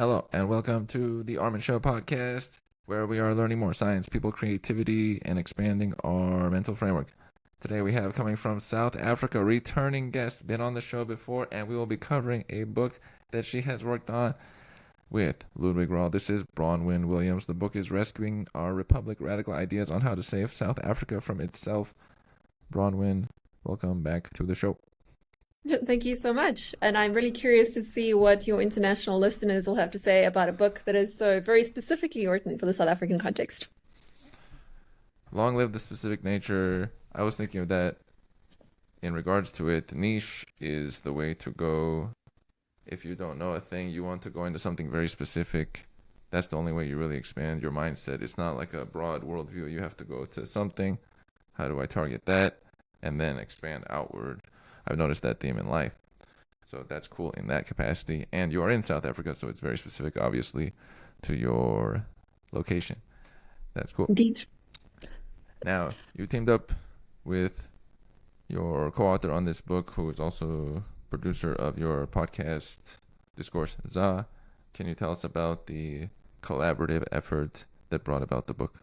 Hello, and welcome to the Armen Show podcast, where we are learning more science, people, creativity, and expanding our mental framework. Today we have coming from South Africa, returning guest, been on the show before, and we will be covering a book that she has worked on with Ludwig Rahl. This is Bronwyn Williams. The book is Rescuing Our Republic, Radical Ideas on How to Save South Africa from Itself. Bronwyn, welcome back to the show. Thank you so much. And I'm really curious to see what your international listeners will have to say about a book that is so very specifically written for the South African context. Long live the specific nature. I was thinking of that in regards to it. Niche is the way to go. If you don't know a thing, you want to go into something very specific. That's the only way you really expand your mindset. It's not like a broad worldview. You have to go to something. How do I target that? And then expand outward. I've noticed that theme in life. So that's cool in that capacity. And you are in South Africa, so it's very specific, obviously, to your location. That's cool. Indeed. Now, you teamed up with your co-author on this book, who is also producer of your podcast, Discourse Za. Can you tell us about the collaborative effort that brought about the book?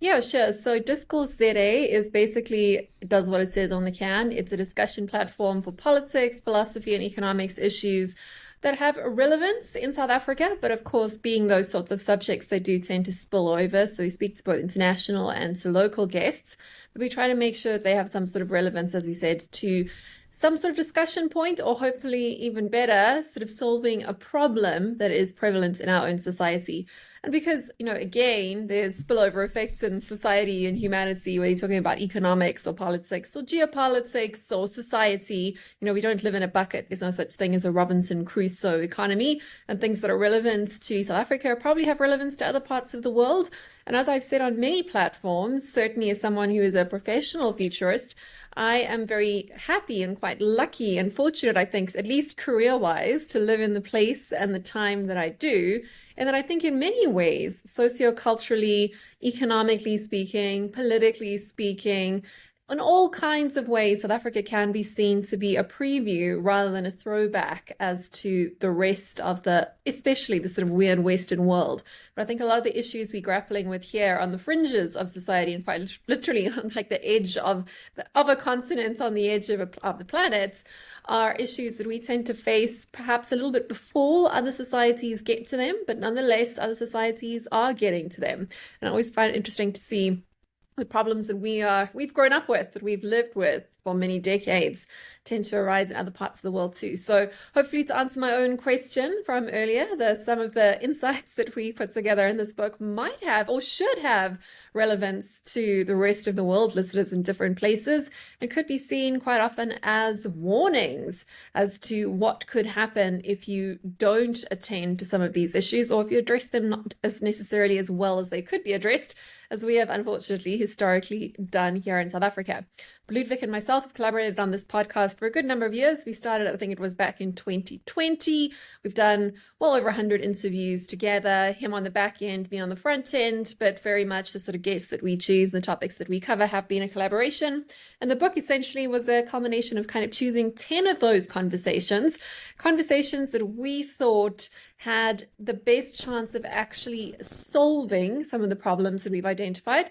Yeah, sure. So Discourse ZA is basically, it does what it says on the can. It's a discussion platform for politics, philosophy, and economics issues that have relevance in South Africa. But of course, being those sorts of subjects, they do tend to spill over. So we speak to both international and to local guests. But we try to make sure that they have some sort of relevance, as we said, to some sort of discussion point, or hopefully even better, sort of solving a problem that is prevalent in our own society. And because, again, there's spillover effects in society and humanity, whether you're talking about economics or politics or geopolitics or society, we don't live in a bucket. There's no such thing as a Robinson Crusoe economy, and things that are relevant to South Africa probably have relevance to other parts of the world. And as I've said on many platforms, certainly as someone who is a professional futurist, I am very happy and quite lucky and fortunate, I think, at least career-wise, to live in the place and the time that I do. And that I think in many ways, socioculturally, economically speaking, politically speaking, in all kinds of ways, South Africa can be seen to be a preview rather than a throwback as to the rest of especially the sort of weird Western world. But I think a lot of the issues we're grappling with here on the fringes of society, and quite literally on like the edge of a continent, on the edge of the planet, are issues that we tend to face perhaps a little bit before other societies get to them, but nonetheless, other societies are getting to them. And I always find it interesting to see the problems that we've grown up with, that we've lived with for many decades, tend to arise in other parts of the world too. So hopefully, to answer my own question from earlier, some of the insights that we put together in this book might have or should have relevance to the rest of the world, listeners in different places, and could be seen quite often as warnings as to what could happen if you don't attend to some of these issues, or if you address them not as necessarily as well as they could be addressed, as we have unfortunately historically done here in South Africa. Ludwig and myself have collaborated on this podcast for a good number of years. We started, I think it was back in 2020. We've done well over 100 interviews together, him on the back end, me on the front end, but very much the sort of guests that we choose and the topics that we cover have been a collaboration. And the book essentially was a culmination of kind of choosing 10 of those conversations that we thought had the best chance of actually solving some of the problems that we've identified.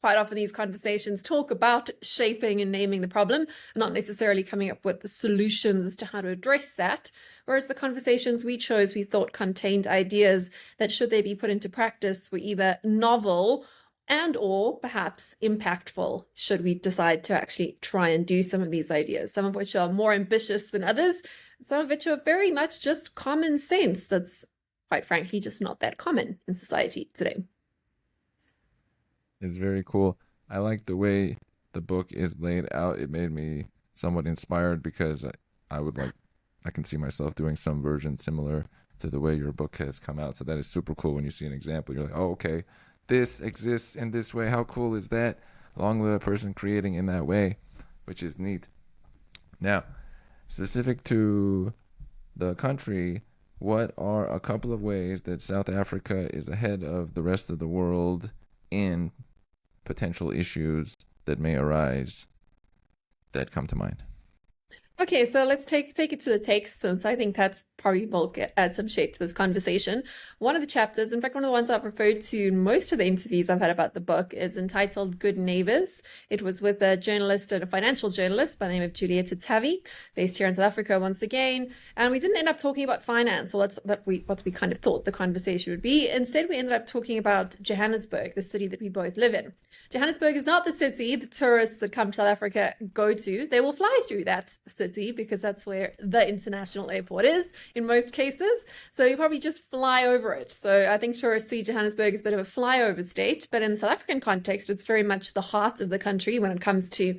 Quite often these conversations talk about shaping and naming the problem, not necessarily coming up with the solutions as to how to address that. Whereas the conversations we chose, we thought contained ideas that, should they be put into practice, were either novel and or perhaps impactful, should we decide to actually try and do some of these ideas, some of which are more ambitious than others, some of which are very much just common sense that's, quite frankly, just not that common in society today. It's very cool. I like the way the book is laid out. It made me somewhat inspired because I can see myself doing some version similar to the way your book has come out. So that is super cool when you see an example. You're like, oh, okay, this exists in this way. How cool is that? Long live the person creating in that way, which is neat. Now, specific to the country, what are a couple of ways that South Africa is ahead of the rest of the world in potential issues that may arise that come to mind? Okay, so let's take it to the text, since I think that's probably will add some shape to this conversation. One of the chapters, in fact, one of the ones I've referred to in most of the interviews I've had about the book, is entitled Good Neighbors. It was with a journalist and a financial journalist by the name of Julieta Tavi, based here in South Africa once again. And we didn't end up talking about finance, or what we kind of thought the conversation would be. Instead, we ended up talking about Johannesburg, the city that we both live in. Johannesburg is not the city the tourists that come to South Africa go to. They will fly through that city because that's where the international airport is in most cases. So you probably just fly over it. So I think tourists see Johannesburg as a bit of a flyover state, but in the South African context, it's very much the heart of the country when it comes to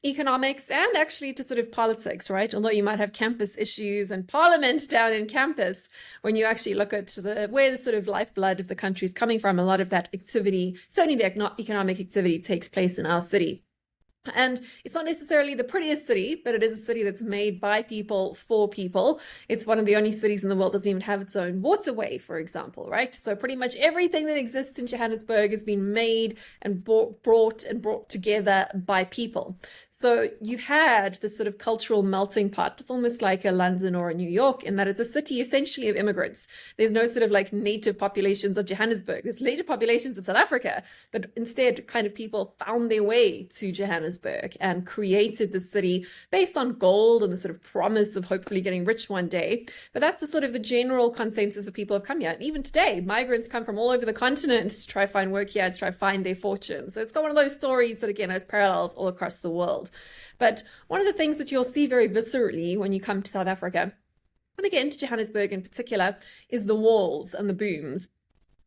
economics and actually to sort of politics, right? Although you might have campus issues and parliament down in campus, when you actually look at where the sort of lifeblood of the country is coming from, a lot of that activity, certainly the economic activity, takes place in our city. And it's not necessarily the prettiest city, but it is a city that's made by people for people. It's one of the only cities in the world that doesn't even have its own waterway, for example, right? So pretty much everything that exists in Johannesburg has been made and brought together by people. So you've had this sort of cultural melting pot. It's almost like a London or a New York, in that it's a city essentially of immigrants. There's no sort of like native populations of Johannesburg. There's native populations of South Africa, but instead kind of people found their way to Johannesburg and created the city based on gold and the sort of promise of hopefully getting rich one day. But that's the sort of the general consensus of people have come here. And even today, migrants come from all over the continent to try find work here, to try find their fortune. So it's got one of those stories that, again, has parallels all across the world. But one of the things that you'll see very viscerally when you come to South Africa, and again to Johannesburg in particular, is the walls and the booms.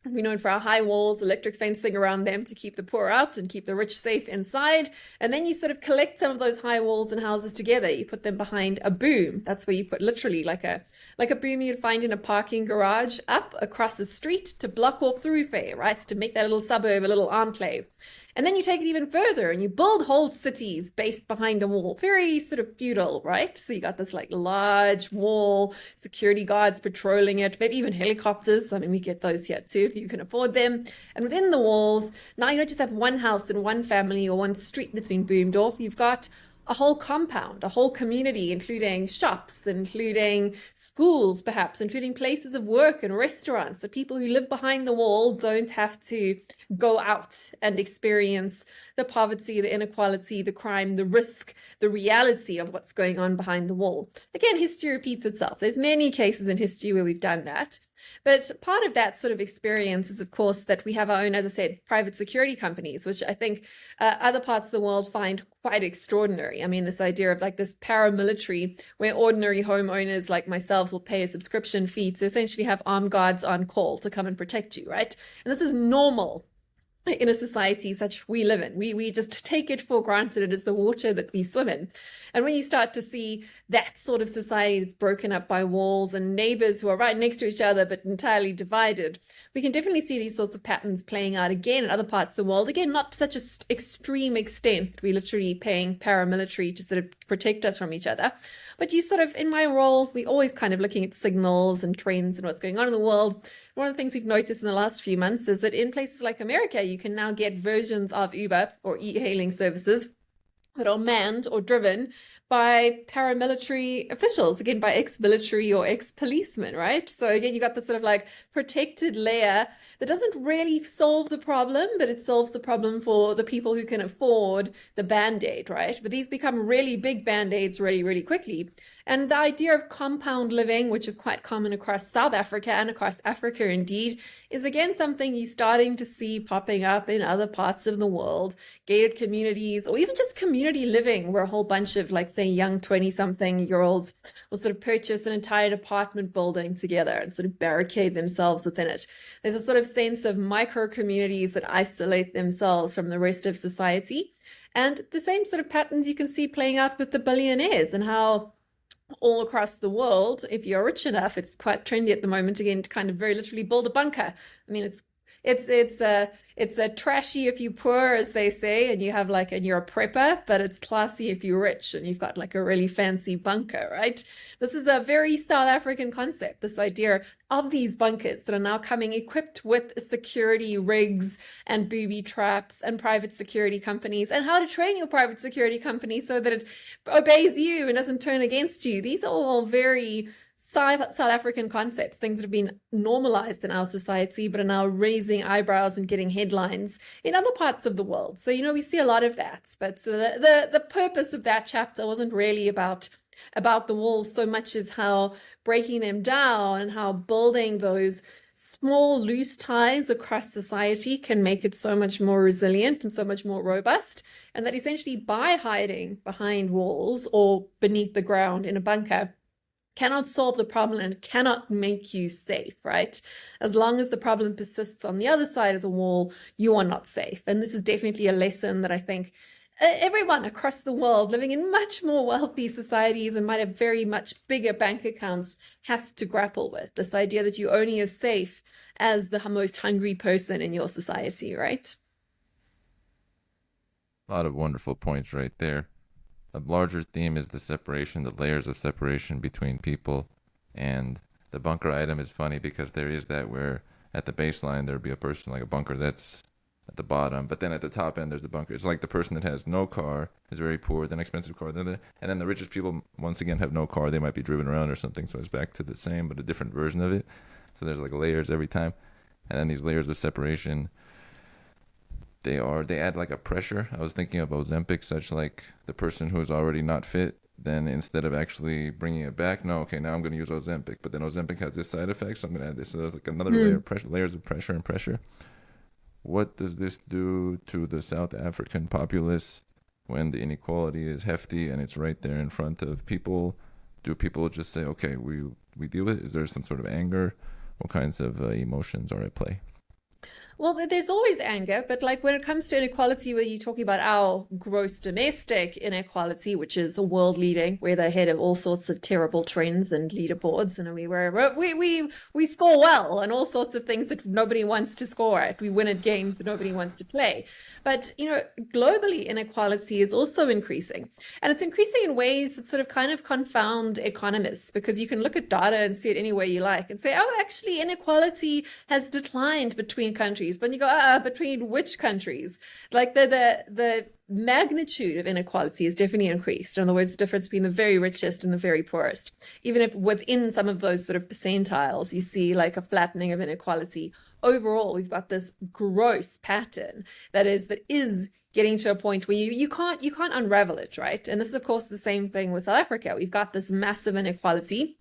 We're known for our high walls, electric fencing around them to keep the poor out and keep the rich safe inside. And then you sort of collect some of those high walls and houses together. You put them behind a boom. That's where you put literally like a boom you'd find in a parking garage up across the street to block off thoroughfare, right? To make that little suburb a little enclave. And then you take it even further and you build whole cities based behind a wall. Very sort of feudal, right? So you got this like large wall, security guards patrolling it, maybe even helicopters. I mean, we get those here too, if you can afford them. And within the walls, now you don't just have one house and one family or one street that's been boomed off. You've got a whole compound, a whole community, including shops, including schools, perhaps, including places of work and restaurants. The people who live behind the wall don't have to go out and experience the poverty, the inequality, the crime, the risk, the reality of what's going on behind the wall. Again, history repeats itself. There's many cases in history where we've done that. But part of that sort of experience is, of course, that we have our own, as I said, private security companies, which I think other parts of the world find quite extraordinary. I mean, this idea of like this paramilitary where ordinary homeowners like myself will pay a subscription fee to essentially have armed guards on call to come and protect you, right? And this is normal in a society such we live in. We just take it for granted. It is the water that we swim in. And when you start to see that sort of society that's broken up by walls and neighbors who are right next to each other but entirely divided, we can definitely see these sorts of patterns playing out again in other parts of the world. Again, not to such an extreme extent that we're literally paying paramilitary to sort of protect us from each other. But you sort of, in my role, we always kind of looking at signals and trends and what's going on in the world. One of the things we've noticed in the last few months is that in places like America, you can now get versions of Uber or e-hailing services that are manned or driven by paramilitary officials, again, by ex-military or ex-policemen, right? So again, you got this sort of like protected layer that doesn't really solve the problem, but it solves the problem for the people who can afford the Band-Aid, right? But these become really big Band-Aids really, really quickly. And the idea of compound living, which is quite common across South Africa and across Africa indeed, is again something you're starting to see popping up in other parts of the world. Gated communities, or even just community living, where a whole bunch of, like, say, young 20-something-year-olds will sort of purchase an entire apartment building together and sort of barricade themselves within it. There's a sort of sense of micro communities that isolate themselves from the rest of society. And the same sort of patterns you can see playing out with the billionaires, and how all across the world, if you're rich enough, it's quite trendy at the moment again to kind of very literally build a bunker. I mean, it's It's a trashy if you're poor, as they say, and you're a prepper, but it's classy if you're rich and you've got like a really fancy bunker, right? This is a very South African concept, this idea of these bunkers that are now coming equipped with security rigs and booby traps and private security companies, and how to train your private security company so that it obeys you and doesn't turn against you. These are all very South African concepts, things that have been normalized in our society, but are now raising eyebrows and getting headlines in other parts of the world. So, we see a lot of that. But the purpose of that chapter wasn't really about the walls so much as how breaking them down and how building those small loose ties across society can make it so much more resilient and so much more robust. And that essentially by hiding behind walls or beneath the ground in a bunker cannot solve the problem and cannot make you safe, right? As long as the problem persists on the other side of the wall, you are not safe. And this is definitely a lesson that I think everyone across the world living in much more wealthy societies and might have very much bigger bank accounts has to grapple with. This idea that you're only as safe as the most hungry person in your society, right? A lot of wonderful points right there. A larger theme is the separation, the layers of separation between people. And the bunker item is funny because there is that where at the baseline there'd be a person like a bunker that's at the bottom, but then at the top end there's the bunker. It's like the person that has no car is very poor, then expensive car, and then the richest people once again have no car. They might be driven around or something, so it's back to the same but a different version of it. So there's like layers every time, and then these layers of separation, they add like a pressure. I was thinking of Ozempic, such like the person who is already not fit, then instead of actually bringing it back, no, okay, now I'm going to use Ozempic, but then Ozempic has this side effect, so I'm going to add this. So there's like another layer of pressure, layers of pressure and pressure. What does this do to the South African populace when the inequality is hefty and it's right there in front of people? Do people just say, okay, we deal with it? Is there some sort of anger? What kinds of emotions are at play? Well, there's always anger, but like when it comes to inequality, where you're talking about our gross domestic inequality, which is a world leading, we're the head of all sorts of terrible trends and leaderboards, and we score well and all sorts of things that nobody wants to score at. We win at games that nobody wants to play. But globally, inequality is also increasing, and it's increasing in ways that sort of kind of confound economists, because you can look at data and see it any way you like and say, oh, actually, inequality has declined between countries. But you go, between which countries? Like the magnitude of inequality is definitely increased. In other words, the difference between the very richest and the very poorest. Even if within some of those sort of percentiles, you see like a flattening of inequality. Overall, we've got this gross pattern that is getting to a point where you can't unravel it, right? And this is, of course, the same thing with South Africa. We've got this massive inequality.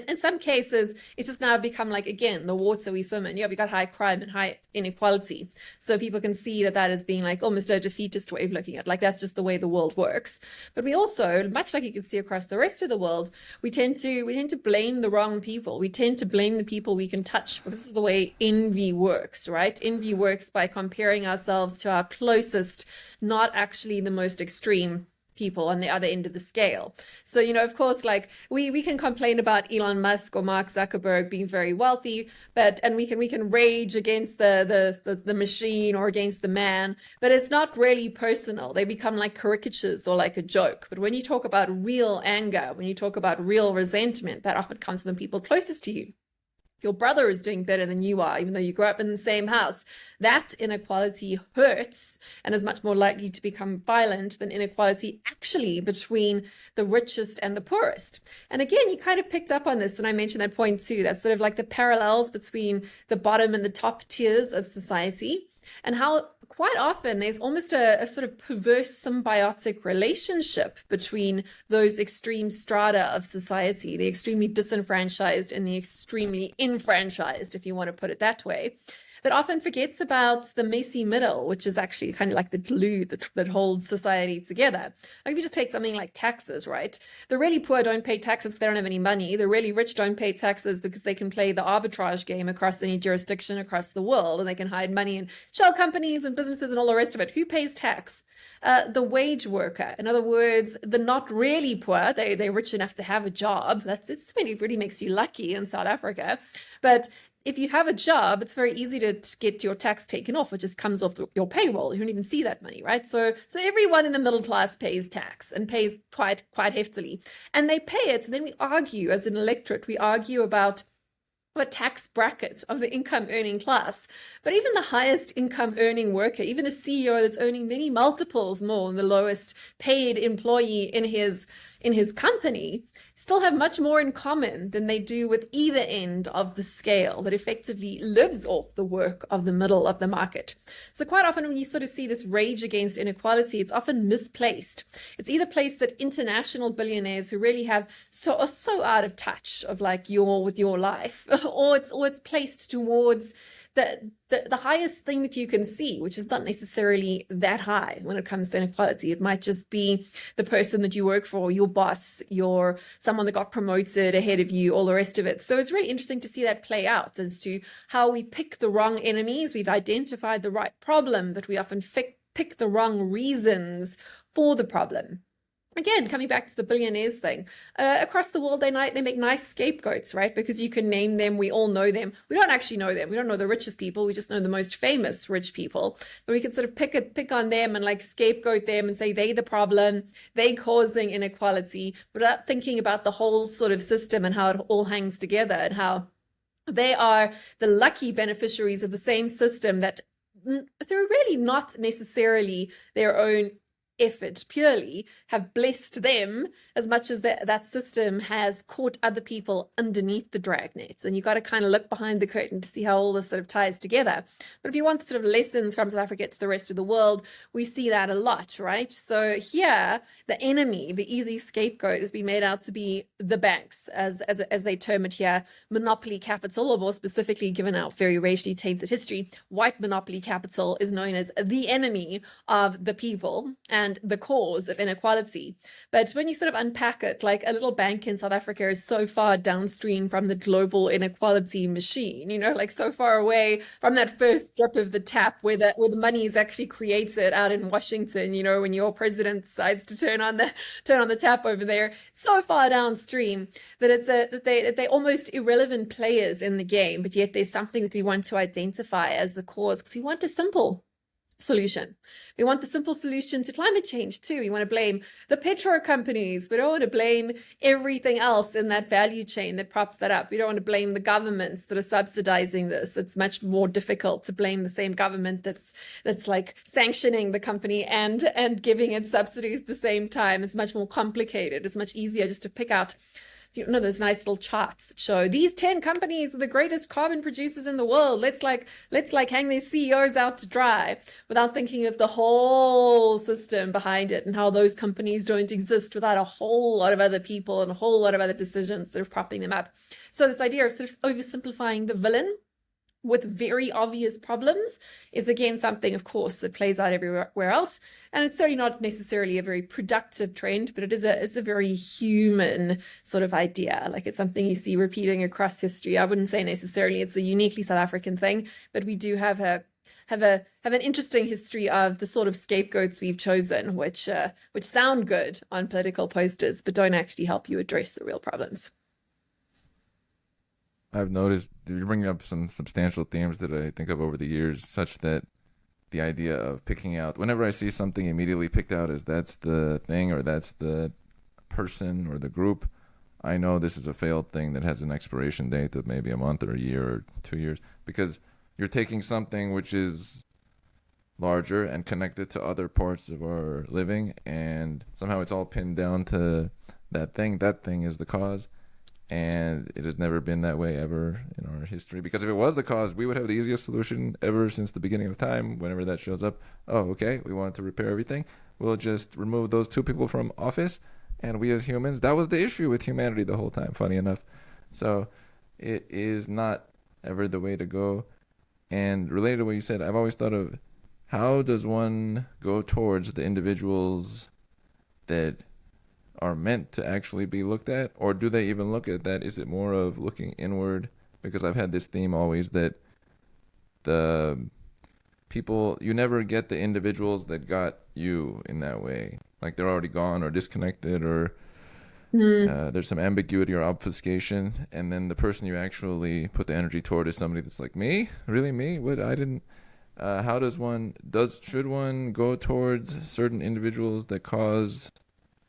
In some cases, it's just now become like, again, the water we swim in. We got high crime and high inequality. So people can see that as being like almost a defeatist way of looking at it. Like that's just the way the world works. But we also, much like you can see across the rest of the world, we tend to blame the wrong people. We tend to blame the people we can touch. This is the way envy works, right? Envy works by comparing ourselves to our closest, not actually the most extreme people on the other end of the scale. So, of course, like we can complain about Elon Musk or Mark Zuckerberg being very wealthy, and we can rage against the machine or against the man, but it's not really personal. They become like caricatures or like a joke. But when you talk about real anger, when you talk about real resentment, that often comes from the people closest to you. Your brother is doing better than you are, even though you grew up in the same house. That inequality hurts and is much more likely to become violent than inequality actually between the richest and the poorest. And again, you kind of picked up on this, and I mentioned that point too. That's sort of like the parallels between the bottom and the top tiers of society, and how quite often there's almost a sort of perverse symbiotic relationship between those extreme strata of society, the extremely disenfranchised and the extremely enfranchised, if you want to put it that way, that often forgets about the messy middle, which is actually kind of like the glue that holds society together. Like if you just take something like taxes, right? The really poor don't pay taxes because they don't have any money. The really rich don't pay taxes because they can play the arbitrage game across any jurisdiction across the world, and they can hide money in shell companies and businesses and all the rest of it. Who pays tax? The wage worker. In other words, the not really poor, they're rich enough to have a job. It really makes you lucky in South Africa. But if you have a job, it's very easy to get your tax taken off. It just comes off your payroll. You don't even see that money, right? So everyone in the middle class pays tax and pays quite heftily, and they pay it. And then we argue as an electorate. We argue about the tax bracket of the income earning class. But even the highest income earning worker, even a CEO that's earning many multiples more than the lowest paid employee in his company, still have much more in common than they do with either end of the scale that effectively lives off the work of the middle of the market. So quite often when you sort of see this rage against inequality, it's often misplaced. It's either placed that international billionaires who really are so out of touch of like with your life, or it's placed towards the highest thing that you can see, which is not necessarily that high when it comes to inequality. It might just be the person that you work for, your boss, someone that got promoted ahead of you, all the rest of it. So it's really interesting to see that play out as to how we pick the wrong enemies. We've identified the right problem, but we often pick the wrong reasons for the problem. Again, coming back to the billionaires thing, across the world, they make nice scapegoats, right? Because you can name them. We all know them. We don't actually know them. We don't know the richest people. We just know the most famous rich people. But we can sort of pick on them and like scapegoat them and say they the problem, they causing inequality, without thinking about the whole sort of system and how it all hangs together and how they are the lucky beneficiaries of the same system that through really not necessarily their own effort purely have blessed them as much as that system has caught other people underneath the dragnets. And you got to kind of look behind the curtain to see how all this sort of ties together. But if you want sort of lessons from South Africa to the rest of the world, we see that a lot, right? So here, the enemy, the easy scapegoat, has been made out to be the banks, as they term it here, monopoly capital, or more specifically, given our very racially tainted history, white monopoly capital is known as the enemy of the people and the cause of inequality. But when you sort of unpack it, like a little bank in South Africa is so far downstream from the global inequality machine, like so far away from that first drip of the tap where the money is actually created out in Washington, when your president decides to turn on the tap over there, so far downstream that they're almost irrelevant players in the game, but yet there's something that we want to identify as the cause because we want a simple solution. We want the simple solution to climate change too. We want to blame the petro companies. We don't want to blame everything else in that value chain that props that up. We don't want to blame the governments that are subsidizing this. It's much more difficult to blame the same government that's like sanctioning the company and giving it subsidies at the same time. It's much more complicated. It's much easier just to pick out those nice little charts that show these 10 companies are the greatest carbon producers in the world. Let's hang these CEOs out to dry without thinking of the whole system behind it and how those companies don't exist without a whole lot of other people and a whole lot of other decisions sort of propping them up. So this idea of sort of oversimplifying the villain with very obvious problems is again something, of course, that plays out everywhere else. And it's certainly not necessarily a very productive trend, but it's a very human sort of idea. Like it's something you see repeating across history. I wouldn't say necessarily it's a uniquely South African thing, but we do have an interesting history of the sort of scapegoats we've chosen, which sound good on political posters, but don't actually help you address the real problems. I've noticed you're bringing up some substantial themes that I think of over the years, such that the idea of picking out, whenever I see something immediately picked out as that's the thing or that's the person or the group, I know this is a failed thing that has an expiration date of maybe a month or a year or 2 years, because you're taking something which is larger and connected to other parts of our living, and somehow it's all pinned down to that thing. That thing is the cause. And it has never been that way ever in our history. Because if it was the cause, we would have the easiest solution ever since the beginning of time. Whenever that shows up, oh, okay, we want to repair everything. We'll just remove those two people from office. And we as humans, that was the issue with humanity the whole time, funny enough. So it is not ever the way to go. And related to what you said, I've always thought of how does one go towards the individuals that are meant to actually be looked at, or do they even look at that? Is it more of looking inward? Because I've had this theme always that the people, you never get the individuals that got you in that way. Like they're already gone or disconnected or Mm. There's some ambiguity or obfuscation, and then the person you actually put the energy toward is somebody that's like, me, really, me? What? I didn't. How does one does should one go towards certain individuals that cause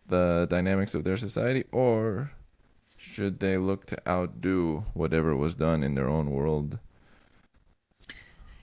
the dynamics of their society, or should they look to outdo whatever was done in their own world?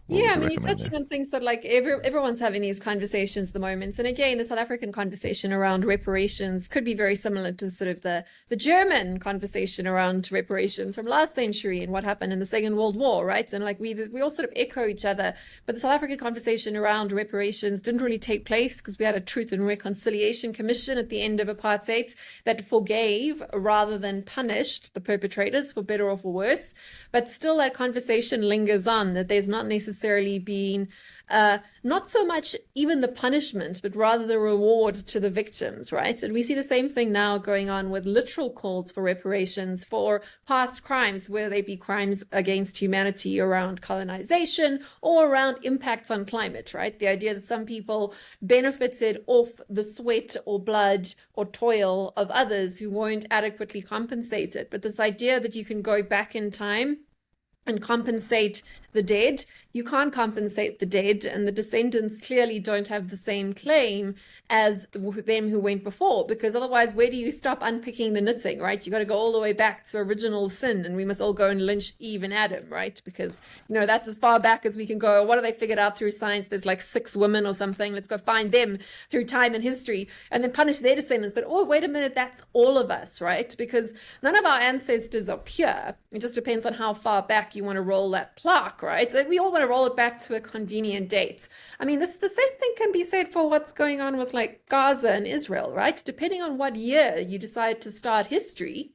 What Yeah, would I you mean, you're recommend touching there? on things that like everyone's having these conversations at the moment. And again, the South African conversation around reparations could be very similar to sort of the German conversation around reparations from last century and what happened in the Second World War, right? And like we all sort of echo each other. But the South African conversation around reparations didn't really take place because we had a Truth and Reconciliation Commission at the end of apartheid that forgave rather than punished the perpetrators for better or for worse. But still, that conversation lingers on that there's not necessarily been not so much even the punishment, but rather the reward to the victims, right? And we see the same thing now going on with literal calls for reparations for past crimes, whether they be crimes against humanity around colonization or around impacts on climate, right? The idea that some people benefited off the sweat or blood or toil of others who weren't adequately compensated. But this idea that you can go back in time and compensate the dead. You can't compensate the dead, and the descendants clearly don't have the same claim as them who went before, because otherwise, where do you stop unpicking the knitting, right? You got to go all the way back to original sin, and we must all go and lynch Eve and Adam, right? Because, that's as far back as we can go. What have they figured out through science? There's like 6 women or something. Let's go find them through time and history and then punish their descendants. But, oh, wait a minute, that's all of us, right? Because none of our ancestors are pure. It just depends on how far back you want to roll that clock, right? So we all want to roll it back to a convenient date. I mean, the same thing can be said for what's going on with like Gaza and Israel, right? Depending on what year you decide to start history,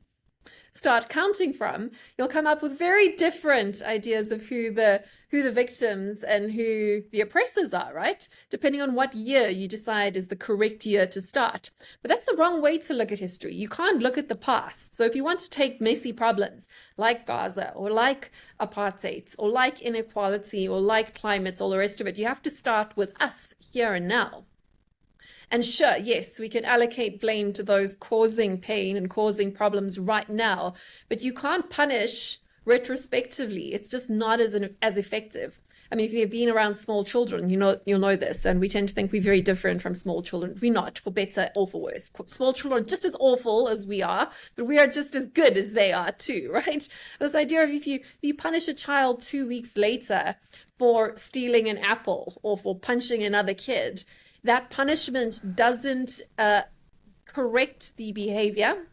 start counting from, you'll come up with very different ideas of who the victims and who the oppressors are, right? Depending on what year you decide is the correct year to start. But that's the wrong way to look at history. You can't look at the past. So if you want to take messy problems like Gaza or like apartheid or like inequality or like climates, all the rest of it, you have to start with us here and now. And sure, yes, we can allocate blame to those causing pain and causing problems right now, but you can't punish retrospectively. It's just not as effective. I mean, if you've been around small children, you'll know this, and we tend to think we're very different from small children. We're not, for better or for worse. Small children are just as awful as we are, but we are just as good as they are too, right? This idea of if you punish a child 2 weeks later for stealing an apple or for punching another kid, that punishment doesn't correct the behavior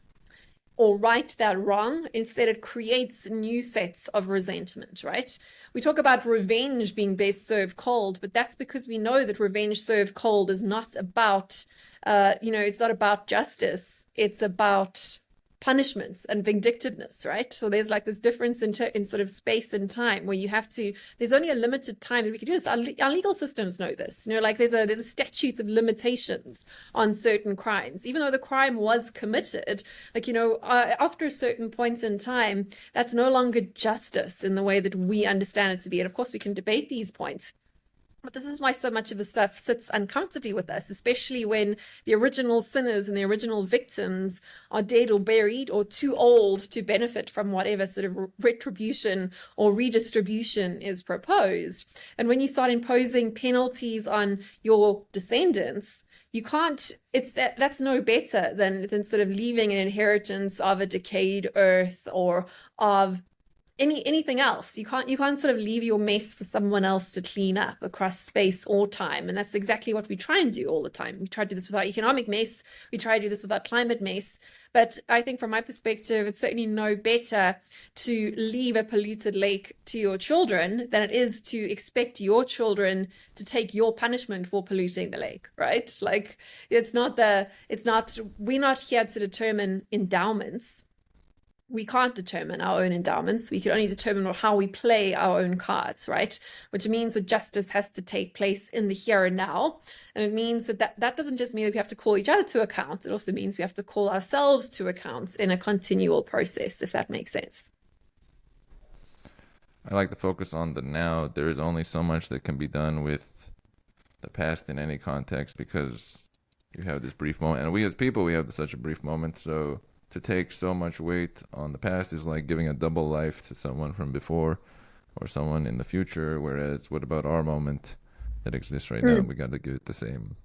or right that wrong. Instead, it creates new sets of resentment, right? We talk about revenge being best served cold, but that's because we know that revenge served cold is not about, it's not about justice. It's about punishments and vindictiveness, right? So there's like this difference in sort of space and time where there's only a limited time that we can do this. Our legal systems know this, like there's a statute of limitations on certain crimes, even though the crime was committed, like, after a certain point in time, that's no longer justice in the way that we understand it to be. And of course we can debate these points. But this is why so much of the stuff sits uncomfortably with us, especially when the original sinners and the original victims are dead or buried or too old to benefit from whatever sort of retribution or redistribution is proposed. And when you start imposing penalties on your descendants, you can't, that's no better than sort of leaving an inheritance of a decayed earth or of anything else. You can't sort of leave your mess for someone else to clean up across space or time. And that's exactly what we try and do all the time. We try to do this with our economic mess. We try to do this with our climate mess. But I think from my perspective, it's certainly no better to leave a polluted lake to your children than it is to expect your children to take your punishment for polluting the lake, right? Like we're not here to determine endowments. We can't determine our own endowments. We can only determine how we play our own cards, right? Which means that justice has to take place in the here and now. And it means that doesn't just mean that we have to call each other to account. It also means we have to call ourselves to account in a continual process, if that makes sense. I like to focus on the now. There is only so much that can be done with the past in any context because you have this brief moment. And we as people, we have such a brief moment. So to take so much weight on the past is like giving a double life to someone from before or someone in the future. Whereas, what about our moment that exists right now? We got to give it the same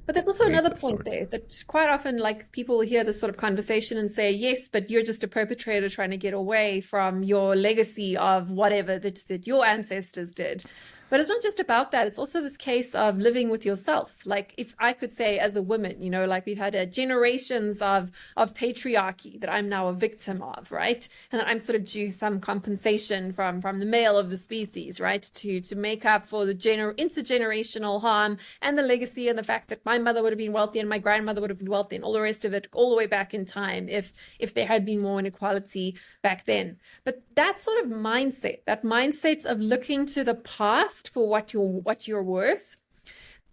But there's also weight another of point sorts. there that quite often, like people will hear this sort of conversation and say, yes, but you're just a perpetrator trying to get away from your legacy of whatever that your ancestors did. But it's not just about that. It's also this case of living with yourself. Like if I could say as a woman, you know, like we've had generations of patriarchy that I'm now a victim of, right? And that I'm sort of due some compensation from the male of the species, right? To make up for the intergenerational harm and the legacy and the fact that my mother would have been wealthy and my grandmother would have been wealthy and all the rest of it all the way back in time if there had been more inequality back then. But that sort of mindset, that mindset of looking to the past for what you're worth,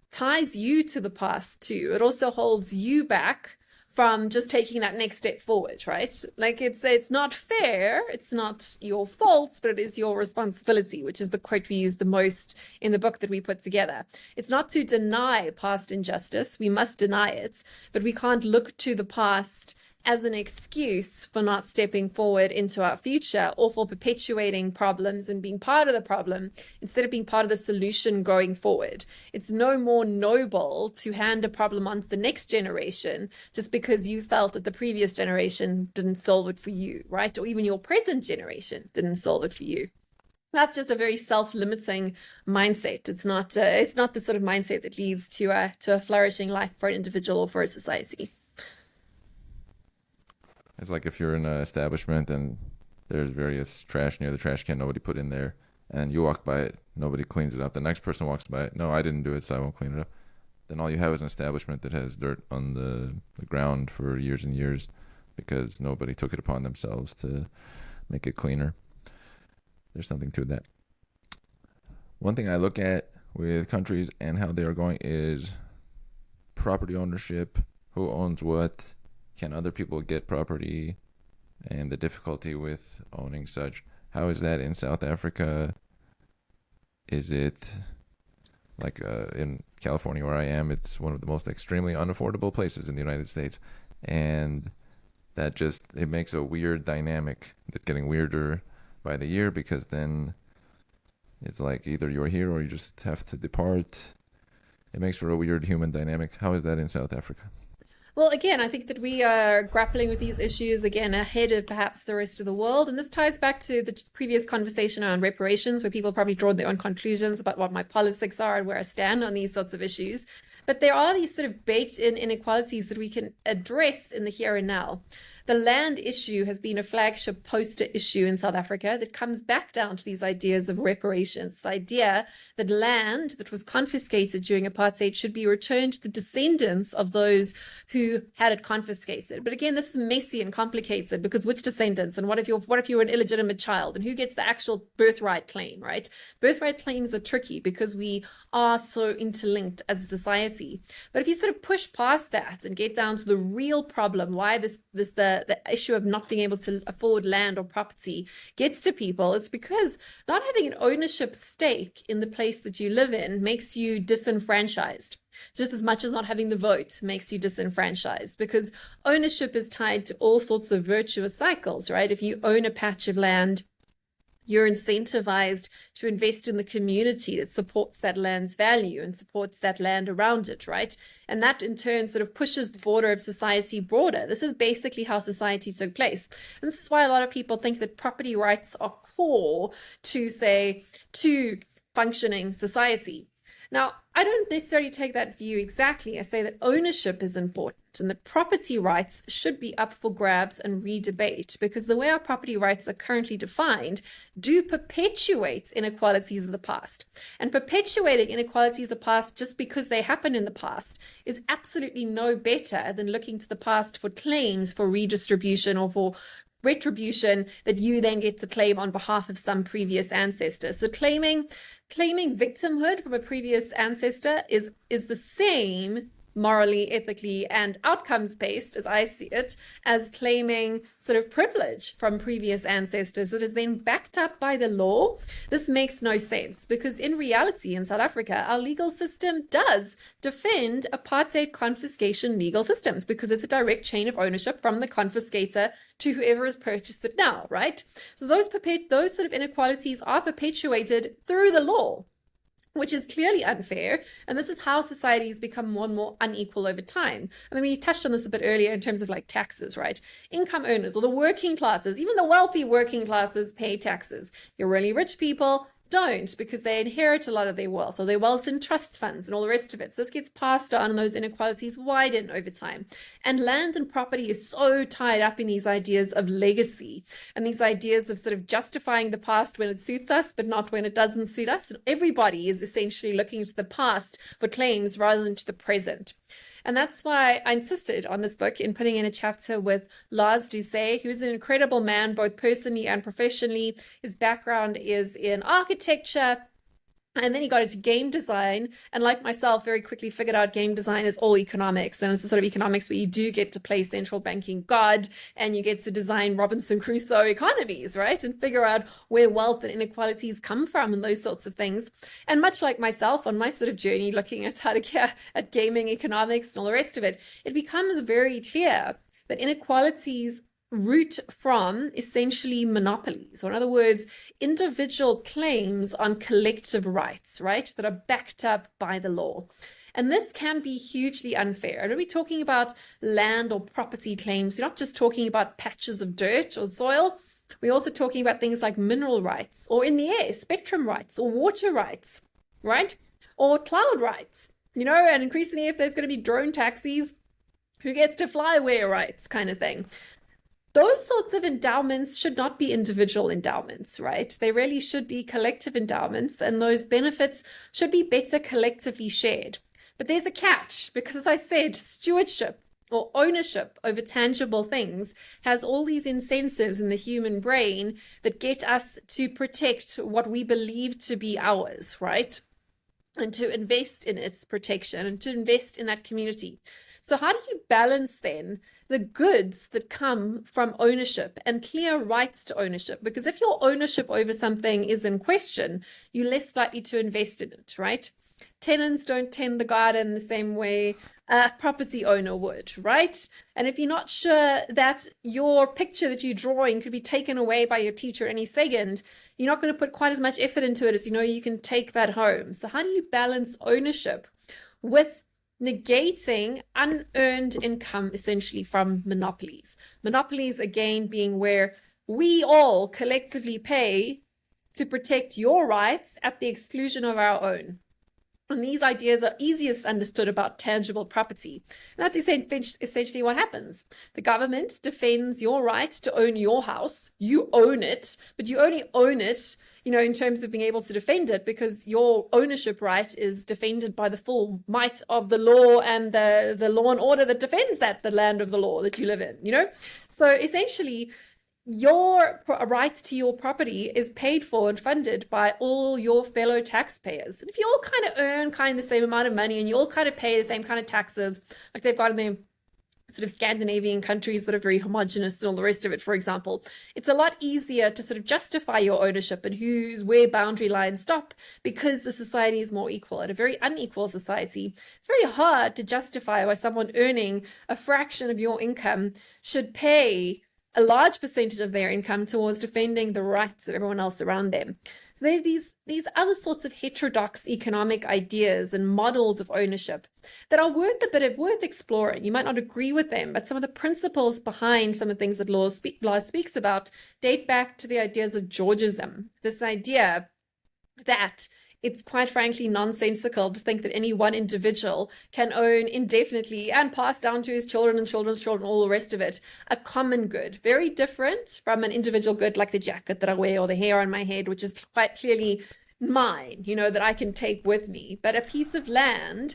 ties you to the past too. It also holds you back from just taking that next step forward, right? Like it's not fair, it's not your fault, but it is your responsibility, which is the quote we use the most in the book that we put together. It's not to deny past injustice, we must deny it, but we can't look to the past as an excuse for not stepping forward into our future or for perpetuating problems and being part of the problem instead of being part of the solution going forward. It's no more noble to hand a problem on to the next generation just because you felt that the previous generation didn't solve it for you, right? Or even your present generation didn't solve it for you. That's just a very self-limiting mindset. It's not the sort of mindset that leads to a flourishing life for an individual or for a society. It's like if you're in an establishment and there's various trash near the trash can nobody put in there, and you walk by it, nobody cleans it up. The next person walks by it, no, I didn't do it, so I won't clean it up. Then all you have is an establishment that has dirt on the ground for years and years because nobody took it upon themselves to make it cleaner. There's something to that. One thing I look at with countries and how they are going is property ownership, who owns what, can other people get property, and the difficulty with owning such. How is that in South Africa? Is it like in California where I am? It's one of the most extremely unaffordable places in the United States, and that just it makes a weird dynamic that's getting weirder by the year because then it's like either you're here or you just have to depart. It makes for a weird human dynamic. How is that in South Africa? Well, again, I think that we are grappling with these issues again ahead of perhaps the rest of the world. And this ties back to the previous conversation around reparations, where people probably draw their own conclusions about what my politics are and where I stand on these sorts of issues. But there are these sort of baked in inequalities that we can address in the here and now. The land issue has been a flagship poster issue in South Africa that comes back down to these ideas of reparations, the idea that land that was confiscated during apartheid should be returned to the descendants of those who had it confiscated. But again, this is messy and complicated because which descendants and what if you're an illegitimate child and who gets the actual birthright claim, right? Birthright claims are tricky because we are so interlinked as a society. But if you sort of push past that and get down to the real problem, why the issue of not being able to afford land or property gets to people, it's because not having an ownership stake in the place that you live in makes you disenfranchised, just as much as not having the vote makes you disenfranchised, because ownership is tied to all sorts of virtuous cycles, right? If you own a patch of land, you're incentivized to invest in the community that supports that land's value and supports that land around it, right? And that in turn sort of pushes the border of society broader. This is basically how society took place. And this is why a lot of people think that property rights are core to, say, to functioning society. Now, I don't necessarily take that view exactly. I say that ownership is important and that property rights should be up for grabs and re-debate, because the way our property rights are currently defined do perpetuate inequalities of the past. And perpetuating inequalities of the past just because they happened in the past is absolutely no better than looking to the past for claims for redistribution or for retribution that you then get to claim on behalf of some previous ancestor. So claiming victimhood from a previous ancestor is the same morally, ethically, and outcomes-based, as I see it, as claiming sort of privilege from previous ancestors that is then backed up by the law. This makes no sense because in reality in South Africa, our legal system does defend apartheid confiscation legal systems because it's a direct chain of ownership from the confiscator to whoever has purchased it now, right? So those sort of inequalities are perpetuated through the law, which is clearly unfair. And this is how societies become more and more unequal over time. I mean, we touched on this a bit earlier in terms of like taxes, right? Income earners or the working classes, even the wealthy working classes pay taxes. Your really rich people don't because they inherit a lot of their wealth or their wealth in trust funds and all the rest of it. So this gets passed on and those inequalities widen over time. And land and property is so tied up in these ideas of legacy and these ideas of sort of justifying the past when it suits us, but not when it doesn't suit us. And everybody is essentially looking to the past for claims rather than to the present. And that's why I insisted on this book in putting in a chapter with Lars Doucet, who's an incredible man, both personally and professionally. His background is in architecture, and then he got into game design, and like myself, very quickly figured out game design is all economics. And it's the sort of economics where you do get to play central banking God, and you get to design Robinson Crusoe economies, right? And figure out where wealth and inequalities come from and those sorts of things. And much like myself on my sort of journey, looking at how to get at gaming economics and all the rest of it, it becomes very clear that inequalities root from essentially monopolies, or in other words, individual claims on collective rights, right, that are backed up by the law. And this can be hugely unfair. And when we're talking about land or property claims, you're not just talking about patches of dirt or soil. We're also talking about things like mineral rights, or in the air, spectrum rights, or water rights, right, or cloud rights, and increasingly if there's going to be drone taxis, who gets to fly where rights kind of thing. Those sorts of endowments should not be individual endowments, right? They really should be collective endowments, and those benefits should be better collectively shared. But there's a catch, because as I said, stewardship or ownership over tangible things has all these incentives in the human brain that get us to protect what we believe to be ours, right? And to invest in its protection and to invest in that community. So how do you balance then the goods that come from ownership and clear rights to ownership? Because if your ownership over something is in question, you're less likely to invest in it, right? Tenants don't tend the garden the same way a property owner would, right? And if you're not sure that your picture that you're drawing could be taken away by your teacher any second, you're not going to put quite as much effort into it as you can take that home. So how do you balance ownership with negating unearned income essentially from monopolies? Monopolies, again, being where we all collectively pay to protect your rights at the exclusion of our own. And these ideas are easiest understood about tangible property. And that's essentially what happens. The government defends your right to own your house. You own it, but you only own it, in terms of being able to defend it because your ownership right is defended by the full might of the law and the law and order that defends the land of the law that you live in, So essentially, your right to your property is paid for and funded by all your fellow taxpayers. And if you all kind of earn the same amount of money and you all kind of pay the same kind of taxes, like they've got in their sort of Scandinavian countries that are very homogenous and all the rest of it, for example, it's a lot easier to sort of justify your ownership and where boundary lines stop because the society is more equal. In a very unequal society, it's very hard to justify why someone earning a fraction of your income should pay a large percentage of their income towards defending the rights of everyone else around them. So there are these other sorts of heterodox economic ideas and models of ownership that are worth exploring. You might not agree with them, but some of the principles behind some of the things that Laws speaks about date back to the ideas of Georgism. This idea that it's quite frankly nonsensical to think that any one individual can own indefinitely and pass down to his children and children's children, all the rest of it, a common good. Very different from an individual good like the jacket that I wear or the hair on my head, which is quite clearly mine, that I can take with me. But a piece of land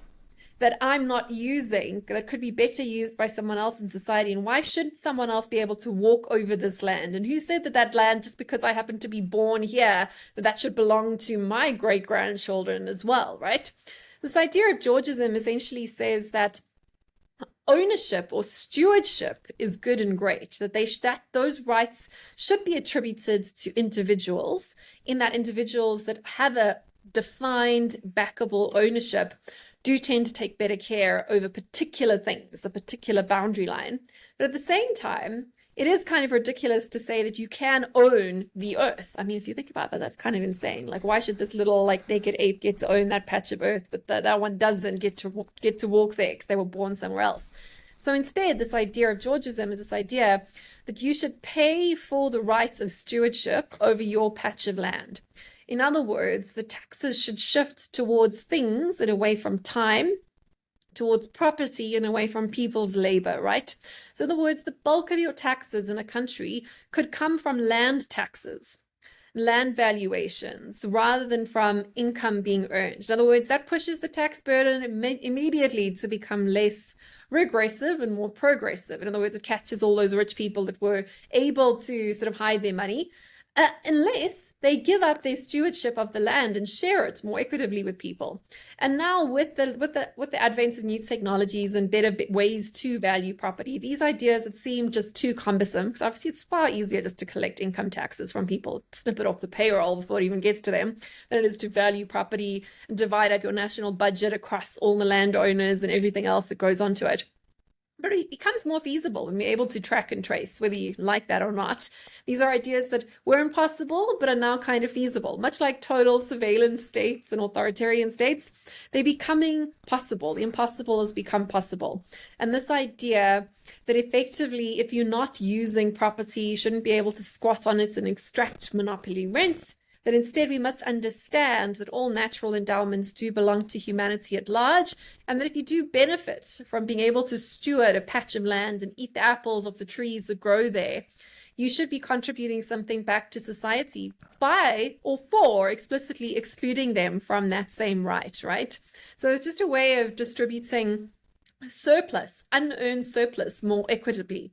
that I'm not using, that could be better used by someone else in society. And why should someone else be able to walk over this land? And who said that land, just because I happen to be born here, that should belong to my great-grandchildren as well, right? This idea of Georgism essentially says that ownership or stewardship is good and great, that those rights should be attributed to individuals, in that individuals that have a defined backable ownership do tend to take better care over particular things, a particular boundary line. But at the same time, it is kind of ridiculous to say that you can own the earth. I mean, if you think about that, that's kind of insane. Like, why should this little like naked ape get to own that patch of earth, but that one doesn't get to walk there because they were born somewhere else? So instead, this idea of Georgism is this idea that you should pay for the rights of stewardship over your patch of land. In other words, the taxes should shift towards things and away from time, towards property and away from people's labor, right? So in other words, the bulk of your taxes in a country could come from land taxes, land valuations, rather than from income being earned. In other words, that pushes the tax burden immediately to become less regressive and more progressive. In other words, it catches all those rich people that were able to sort of hide their money, unless they give up their stewardship of the land and share it more equitably with people. And now with the advent of new technologies and better ways to value property, these ideas that seem just too cumbersome, because obviously it's far easier just to collect income taxes from people, snip it off the payroll before it even gets to them, than it is to value property and divide up your national budget across all the landowners and everything else that goes onto it. But it becomes more feasible when we're able to track and trace, whether you like that or not. These are ideas that were impossible, but are now kind of feasible. Much like total surveillance states and authoritarian states, they're becoming possible. The impossible has become possible. And this idea that effectively, if you're not using property, you shouldn't be able to squat on it and extract monopoly rents, that instead we must understand that all natural endowments do belong to humanity at large, and that if you do benefit from being able to steward a patch of land and eat the apples of the trees that grow there, you should be contributing something back to society by or for explicitly excluding them from that same right? So it's just a way of distributing surplus, unearned surplus, more equitably.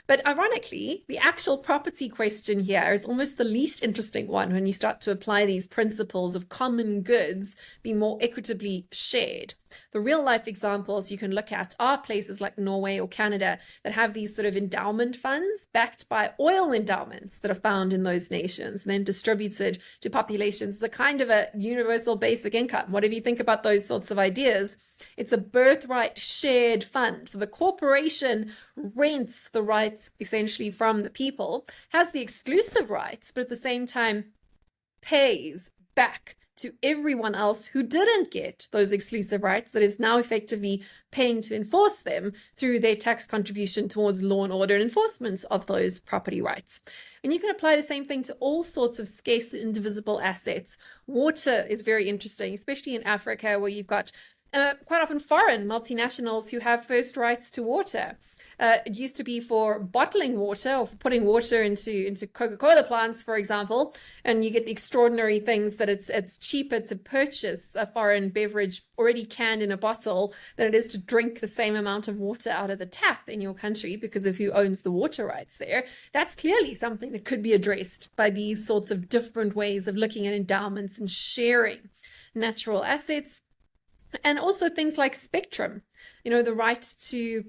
But ironically, the actual property question here is almost the least interesting one when you start to apply these principles of common goods being more equitably shared. The real life examples you can look at are places like Norway or Canada that have these sort of endowment funds backed by oil endowments that are found in those nations and then distributed to populations, the kind of a universal basic income. Whatever you think about those sorts of ideas, it's a birthright shared fund. So the corporation rents the rights essentially from the people, has the exclusive rights, but at the same time pays back to everyone else who didn't get those exclusive rights, that is now effectively paying to enforce them through their tax contribution towards law and order and enforcement of those property rights. And you can apply the same thing to all sorts of scarce and indivisible assets. Water is very interesting, especially in Africa, where you've got quite often foreign multinationals who have first rights to water. It used to be for bottling water or for putting water into Coca-Cola plants, for example, and you get the extraordinary things that it's cheaper to purchase a foreign beverage already canned in a bottle than it is to drink the same amount of water out of the tap in your country because of who owns the water rights there. That's clearly something that could be addressed by these sorts of different ways of looking at endowments and sharing natural assets. And also things like spectrum, the right to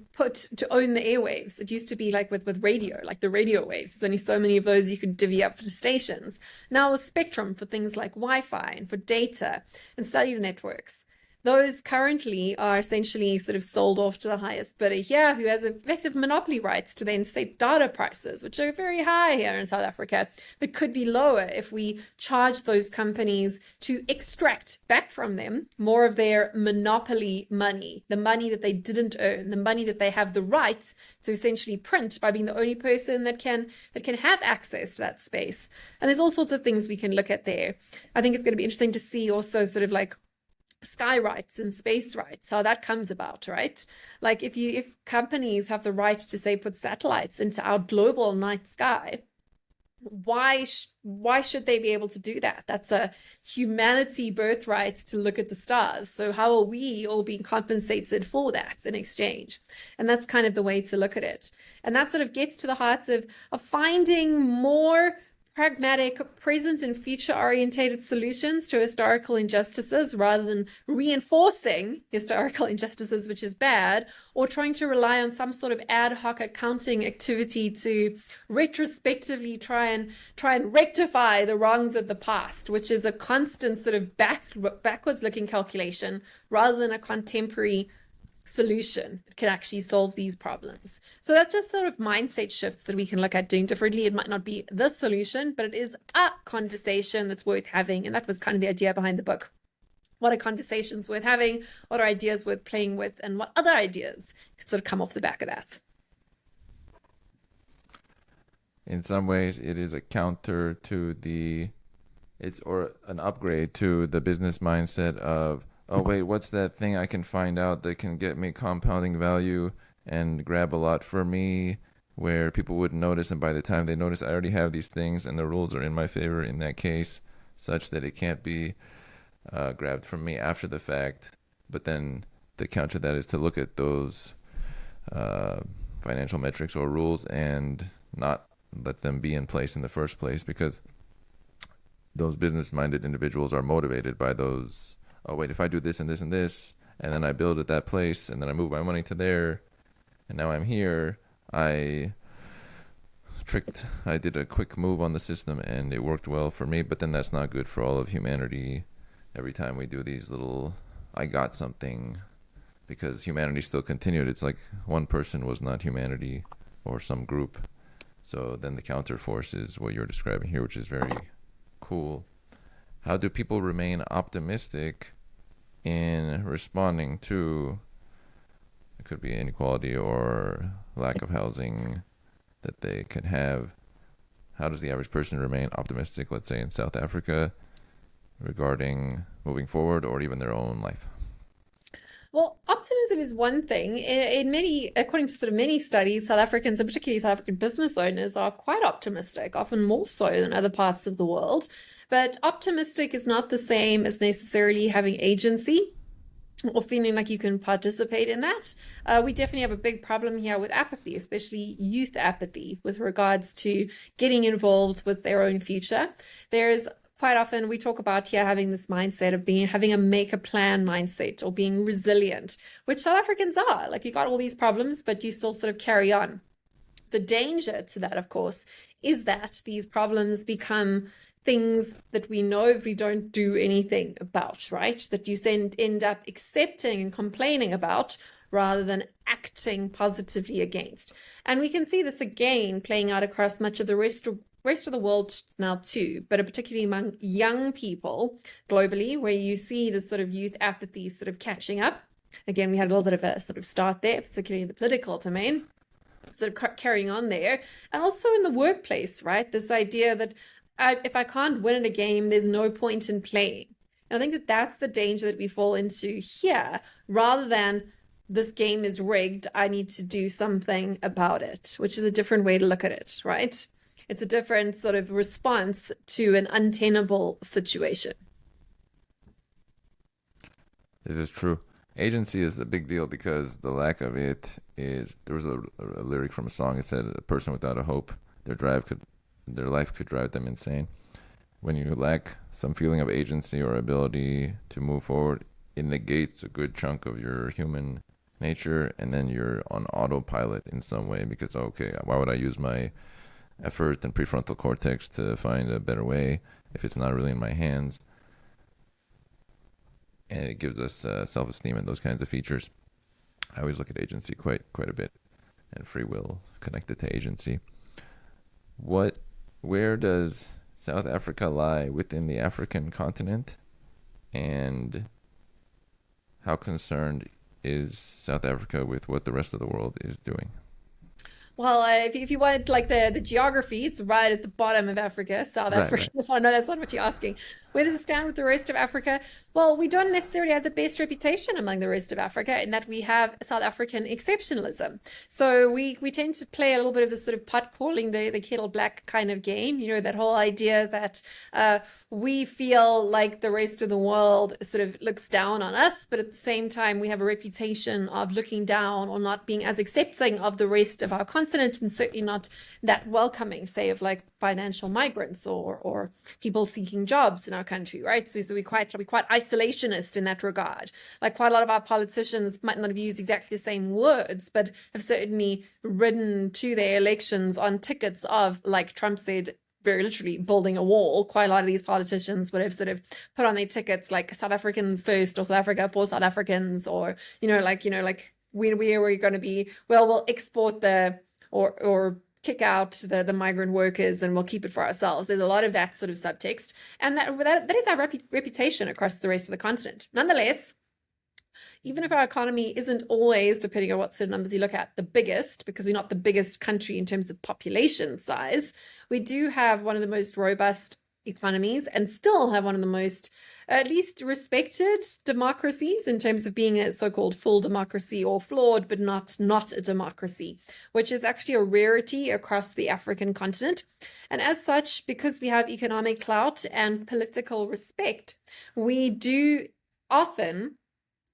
own the airwaves. It used to be like with radio, like the radio waves. There's only so many of those you could divvy up for stations. Now with spectrum for things like Wi-Fi and for data and cellular networks. Those currently are essentially sort of sold off to the highest bidder here, who has effective monopoly rights to then set data prices, which are very high here in South Africa, but could be lower if we charge those companies to extract back from them more of their monopoly money, the money that they didn't earn, the money that they have the right to essentially print by being the only person that can have access to that space. And there's all sorts of things we can look at there. I think it's going to be interesting to see also sort of like sky rights and space rights, how that comes about, right? Like if companies have the right to say put satellites into our global night sky, why should they be able to do that? That's a humanity birthright to look at the stars. So how are we all being compensated for that in exchange? And that's kind of the way to look at it. And that sort of gets to the heart of finding more pragmatic, present and future orientated solutions to historical injustices rather than reinforcing historical injustices, which is bad, or trying to rely on some sort of ad hoc accounting activity to retrospectively try and rectify the wrongs of the past, which is a constant sort of backwards looking calculation rather than a contemporary solution that can actually solve these problems. So that's just sort of mindset shifts that we can look at doing differently. It might not be the solution, but it is a conversation that's worth having. And that was kind of the idea behind the book. What are conversations worth having? What are ideas worth playing with? And what other ideas could sort of come off the back of that? In some ways, it is a counter to or an upgrade to the business mindset of, oh, wait, what's that thing I can find out that can get me compounding value and grab a lot for me, where people wouldn't notice, and by the time they notice, I already have these things and the rules are in my favor in that case, such that it can't be grabbed from me after the fact. But then the counter to that is to look at those financial metrics or rules and not let them be in place in the first place, because those business-minded individuals are motivated by those, oh, wait, if I do this and this and this, and then I build at that place, and then I move my money to there, and now I'm here, I did a quick move on the system, and it worked well for me, but then that's not good for all of humanity. Every time we do these little, I got something, because humanity still continued. It's like one person was not humanity, or some group. So then the counter force is what you're describing here, which is very cool. How do people remain optimistic in responding to, it could be inequality or lack of housing that they could have? How does the average person remain optimistic, let's say in South Africa, regarding moving forward or even their own life? Well, optimism is one thing. According to sort of many studies, South Africans, and particularly South African business owners, are quite optimistic, often more so than other parts of the world. But optimistic is not the same as necessarily having agency or feeling like you can participate in that. We definitely have a big problem here with apathy, especially youth apathy, with regards to getting involved with their own future. There's quite often we talk about here having this mindset of having a make a plan mindset or being resilient, which South Africans are. Like, you got all these problems, but you still sort of carry on. The danger to that, of course, is that these problems become things that we know if we don't do anything about, right? That you end up accepting and complaining about rather than acting positively against. And we can see this again playing out across much of the rest of the world now too, but particularly among young people globally, where you see this sort of youth apathy sort of catching up. Again, we had a little bit of a sort of start there, particularly in the political domain, sort of carrying on there. And also in the workplace, right? This idea that if I can't win in a game, there's no point in playing. And I think that that's the danger that we fall into here, rather than this game is rigged, I need to do something about it, which is a different way to look at it, right? It's a different sort of response to an untenable situation. This is true. Agency is a big deal because the lack of it is, there was a lyric from a song. It said, a person without a hope, their life could drive them insane. When you lack some feeling of agency or ability to move forward, it negates a good chunk of your human nature, and then you're on autopilot in some way because, okay, why would I use my effort and prefrontal cortex to find a better way if it's not really in my hands? And it gives us self-esteem and those kinds of features. I always look at agency quite a bit, and free will connected to agency. Where does South Africa lie within the African continent, and how concerned is South Africa with what the rest of the world is doing? Well, if you want like the geography, it's right at the bottom of Africa, South Africa. Right. Oh, no, that's not what you're asking. Where does it stand with the rest of Africa? Well, we don't necessarily have the best reputation among the rest of Africa in that we have South African exceptionalism. So we tend to play a little bit of this sort of pot calling the kettle black kind of game. You know, that whole idea that we feel like the rest of the world sort of looks down on us, but at the same time, we have a reputation of looking down or not being as accepting of the rest of our continent, and certainly not that welcoming, say, of like financial migrants or people seeking jobs in our country, right? So we're quite isolationist in that regard. Like quite a lot of our politicians might not have used exactly the same words, but have certainly ridden to their elections on tickets of, like Trump said, very literally building a wall. Quite a lot of these politicians would have sort of put on their tickets like South Africans first, or South Africa for South Africans, or like where we're going to be. Well, we'll export or kick out the migrant workers, and we'll keep it for ourselves. There's a lot of that sort of subtext, and that is our reputation across the rest of the continent. Nonetheless, even if our economy isn't always, depending on what sort of numbers you look at, the biggest, because we're not the biggest country in terms of population size, we do have one of the most robust economies and still have one of the most, at least, respected democracies in terms of being a so-called full democracy, or flawed but not a democracy, which is actually a rarity across the African continent. And as such, because we have economic clout and political respect, we do often,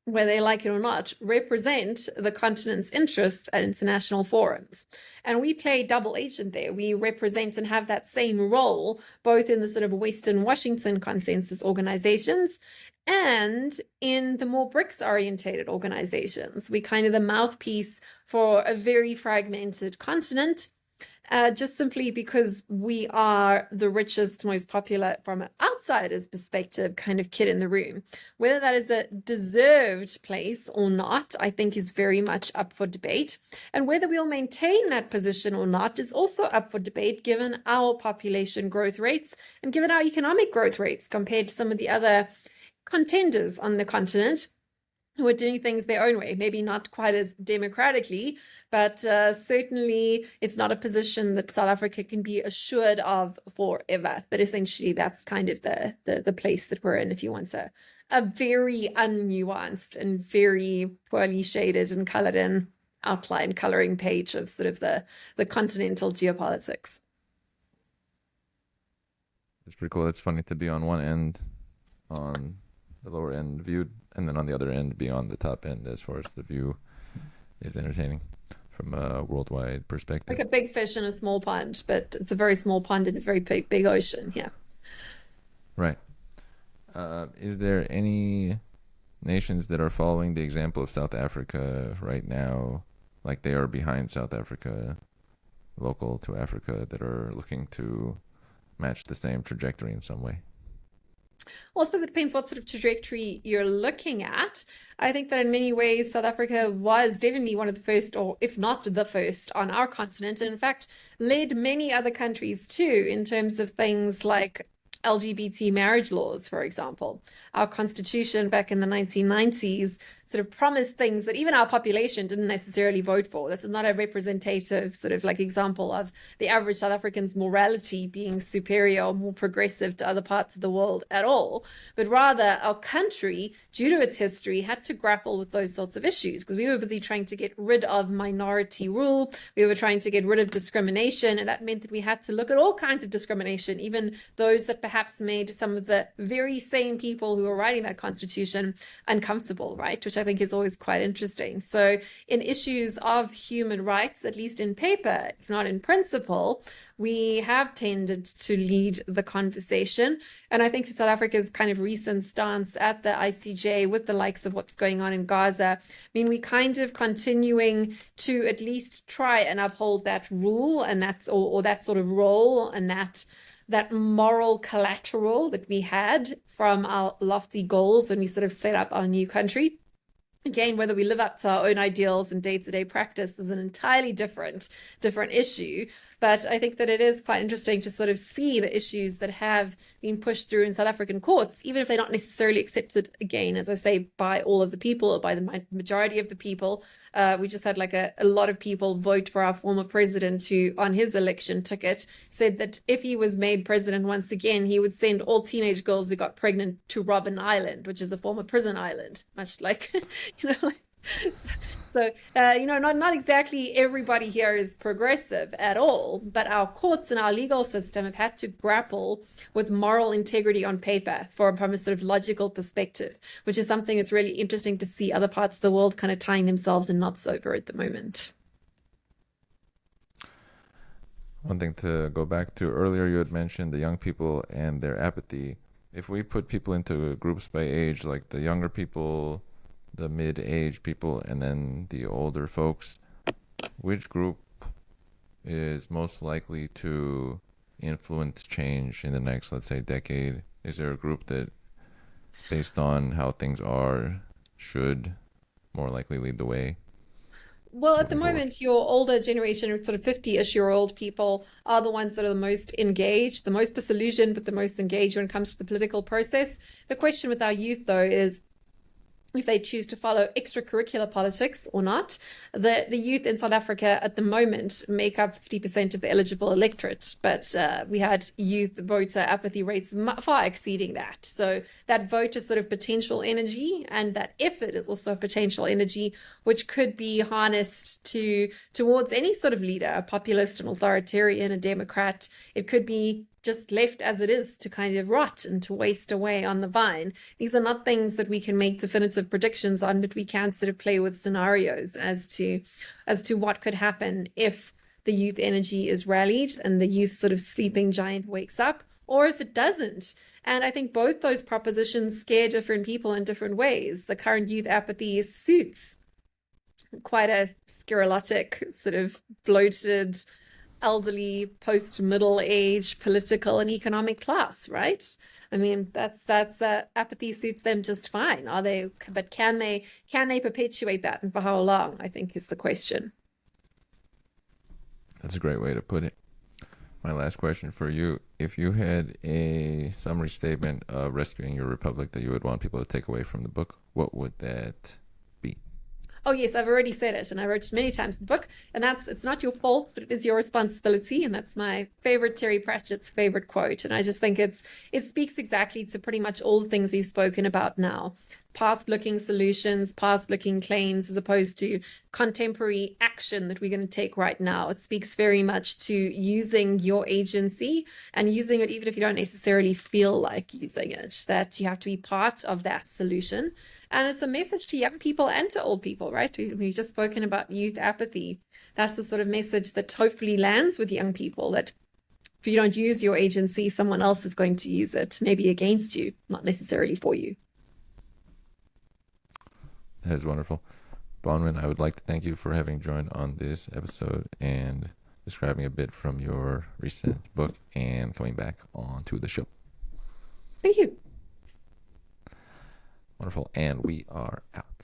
whether they like it or not, represent the continent's interests at international forums. And we play double agent there. We represent and have that same role, both in the sort of Western Washington consensus organizations and in the more BRICS-orientated organizations. We kind of the mouthpiece for a very fragmented continent, just simply because we are the richest, most popular, from an outsider's perspective, kind of kid in the room. Whether that is a deserved place or not, I think is very much up for debate. And whether we'll maintain that position or not is also up for debate, given our population growth rates and given our economic growth rates compared to some of the other contenders on the continent who are doing things their own way, maybe not quite as democratically, but certainly it's not a position that South Africa can be assured of forever. But essentially, that's kind of the place that we're in, if you want a very unnuanced and very poorly shaded and colored in outline coloring page of sort of the continental geopolitics. It's pretty cool. It's funny to be on one end, on the lower end viewed, and then on the other end, be on the top end as far as the view is entertaining from a worldwide perspective. Like a big fish in a small pond, but it's a very small pond in a very big ocean. Yeah. Right. Is there any nations that are following the example of South Africa right now, like they are behind South Africa, local to Africa, that are looking to match the same trajectory in some way? Well, I suppose it depends what sort of trajectory you're looking at. I think that in many ways, South Africa was definitely one of the first, or if not the first, on our continent, and in fact, led many other countries too, in terms of things like LGBT marriage laws, for example. Our constitution back in the 1990s sort of promised things that even our population didn't necessarily vote for. This is not a representative sort of like example of the average South African's morality being superior or more progressive to other parts of the world at all, but rather our country, due to its history, had to grapple with those sorts of issues because we were busy trying to get rid of minority rule. We were trying to get rid of discrimination, and that meant that we had to look at all kinds of discrimination, even those that perhaps made some of the very same people who were writing that constitution uncomfortable, right? Which I think is always quite interesting. So in issues of human rights, at least in paper, if not in principle, we have tended to lead the conversation. And I think South Africa's kind of recent stance at the ICJ with the likes of what's going on in Gaza, I mean, we kind of continuing to at least try and uphold that rule and that's or that sort of role and that moral collateral that we had from our lofty goals when we sort of set up our new country. Again, whether we live up to our own ideals and day-to-day practice is an entirely different issue. But I think that it is quite interesting to sort of see the issues that have been pushed through in South African courts, even if they're not necessarily accepted, again, as I say, by all of the people or by the majority of the people. We just had like a lot of people vote for our former president who, on his election ticket, said that if he was made president once again, he would send all teenage girls who got pregnant to Robben Island, which is a former prison island, much like, So, not exactly everybody here is progressive at all, but our courts and our legal system have had to grapple with moral integrity on paper from a sort of logical perspective, which is something that's really interesting to see other parts of the world kind of tying themselves in knots over at the moment. One thing to go back to earlier, you had mentioned the young people and their apathy. If we put people into groups by age, like the younger people, the mid-age people, and then the older folks, which group is most likely to influence change in the next, let's say, decade? Is there a group that, based on how things are, should more likely lead the way Well, at the moving forward? moment, your older generation, sort of 50-ish-year-old people, are the ones that are the most engaged, the most disillusioned, but the most engaged when it comes to the political process. The question with our youth, though, is if they choose to follow extracurricular politics or not. The youth in South Africa at the moment make up 50% of the eligible electorate, but we had youth voter apathy rates far exceeding that. So that vote is sort of potential energy, and that effort is also potential energy, which could be harnessed towards any sort of leader, a populist, an authoritarian, a Democrat. It could be just left as it is to kind of rot and to waste away on the vine. These are not things that we can make definitive predictions on, but we can sort of play with scenarios as to what could happen if the youth energy is rallied and the youth sort of sleeping giant wakes up, or if it doesn't. And I think both those propositions scare different people in different ways. The current youth apathy suits quite a sclerotic, sort of bloated, elderly, post-middle age political and economic class, right? I mean, that's apathy suits them just fine. Are they? But can they perpetuate that, and for how long? I think is the question. That's a great way to put it. My last question for you: if you had a summary statement of rescuing your republic that you would want people to take away from the book, what would that be? Oh, yes, I've already said it, and I wrote it many times in the book, and that's it's not your fault, but it is your responsibility, and that's my favorite Terry Pratchett's favorite quote, and I just think it speaks exactly to pretty much all the things we've spoken about now. Past-looking solutions, past-looking claims, as opposed to contemporary action that we're going to take right now. It speaks very much to using your agency and using it even if you don't necessarily feel like using it, that you have to be part of that solution. And it's a message to young people and to old people, right? We've just spoken about youth apathy. That's the sort of message that hopefully lands with young people, that if you don't use your agency, someone else is going to use it, maybe against you, not necessarily for you. That is wonderful. Bronwyn, I would like to thank you for having joined on this episode and describing a bit from your recent book and coming back onto the show. Thank you. Wonderful. And we are out.